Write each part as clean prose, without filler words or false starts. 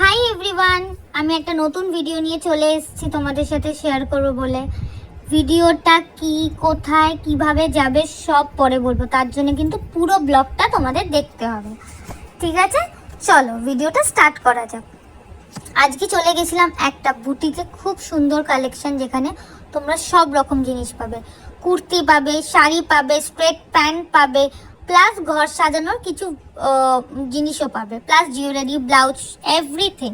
Hi everyone, আমি একটা নতুন ভিডিও নিয়ে চলে এসেছি তোমাদের সাথে শেয়ার করব বলে। ভিডিওটা কি, কোথায়, কিভাবে যাবে সব পরে বলবো, তার জন্য কিন্তু পুরো ব্লগটা তোমাদের দেখতে হবে। ঠিক আছে, চলো ভিডিওটা স্টার্ট করা যাক। আজকে চলে গেছিলাম একটা বুটিকে, খুব সুন্দর কালেকশন, যেখানে তোমরা সব রকম জিনিস পাবে। কুর্তি পাবে, শাড়ি পাবে, স্ট্রেট প্যান্ট পাবে, প্লাস ঘর সাজানোর কিছু জিনিসও পাবে, প্লাস জুয়েলারি, ব্লাউজ, এভরিথিং।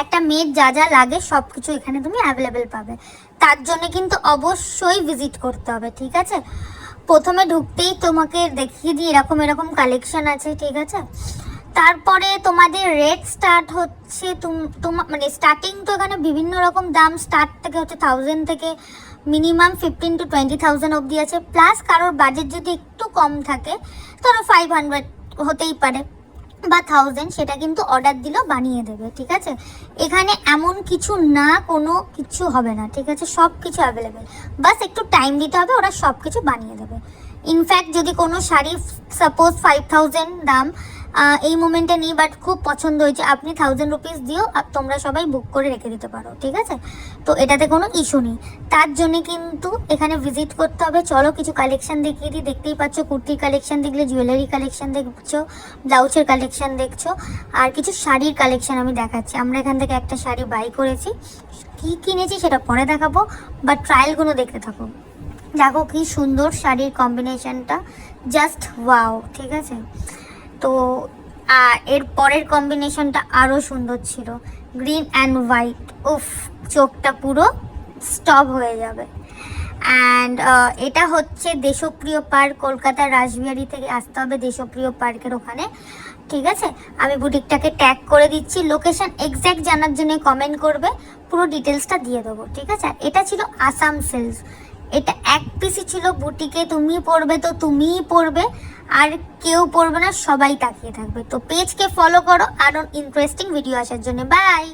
একটা মেয়ের যা যা লাগে সব কিছু এখানে তুমি অ্যাভেলেবেল পাবে। তার জন্য কিন্তু অবশ্যই ভিজিট করতে হবে। ঠিক আছে, প্রথমে ঢুকতেই তোমাকে দেখিয়ে দিই এরকম এরকম কালেকশন আছে। ঠিক আছে, তারপরে তোমাদের রেট স্টার্ট হচ্ছে তোমার মানে স্টার্টিং তো এখানে বিভিন্ন রকম দাম স্টার্ট থেকে হচ্ছে 1000 থেকে মিনিমাম 15 to 20,000 অবধি আছে। প্লাস কারোর বাজেট যদি একটু কম থাকে, ধরো 500 হতেই পারে বা 1000, সেটা কিন্তু অর্ডার দিলেও বানিয়ে দেবে। ঠিক আছে, এখানে এমন কিছু না, কোনো কিছু হবে না। ঠিক আছে, সব কিছু অ্যাভেলেবেল, বাস একটু টাইম দিতে হবে, ওরা সব কিছু বানিয়ে দেবে। ইনফ্যাক্ট যদি কোনো শাড়ি সাপোজ 5000 দাম এই মোমেন্টে নেই, বাট খুব পছন্দ হয়েছে, আপনি 1000 রুপিস দিয়েও তোমরা সবাই বুক করে রেখে দিতে পারো। ঠিক আছে, তো এটাতে কোনো ইস্যু নেই। তার জন্য কিন্তু এখানে ভিজিট করতে হবে। চলো কিছু কালেকশন দেখিয়ে দিই। দেখতেই পাচ্ছ, কুর্তির কালেকশন দেখলে, জুয়েলারি কালেকশন দেখছো, ব্লাউজের কালেকশন দেখছো, আর কিছু শাড়ির কালেকশন আমি দেখাচ্ছি। আমরা এখান থেকে একটা শাড়ি বাই করেছি, কি কিনেছি সেটা পরে দেখাবো, বাট ট্রায়ালগুলো দেখতে থাকো। দেখো কি সুন্দর শাড়ির কম্বিনেশনটা, জাস্ট ওয়াও। ঠিক আছে, তো এর পরের কম্বিনেশনটা আরও সুন্দর ছিল, গ্রিন অ্যান্ড হোয়াইট। উফ, চোখটা পুরো স্টপ হয়ে যাবে। অ্যান্ড এটা হচ্ছে দেশপ্রিয় পার্ক, কলকাতার রাসবিহারি থেকে আসতে হবে দেশপ্রিয় পার্কের ওখানে। ঠিক আছে, আমি বুটিকটাকে ট্যাগ করে দিচ্ছি, লোকেশন এক্স্যাক্ট জানার জন্য কমেন্ট করবে, পুরো ডিটেলসটা দিয়ে দেবো। ঠিক আছে, এটা ছিল আসাম সিল্কস। এটা এক পিসই ছিল বুটিকে, তুমি পরবে তো তুমিই পরবে, আর কেউ পরবে না, সবাই তাকিয়ে থাকবে। তো পেজকে ফলো করো আরও ইন্টারেস্টিং ভিডিও আসার জন্য। বাই।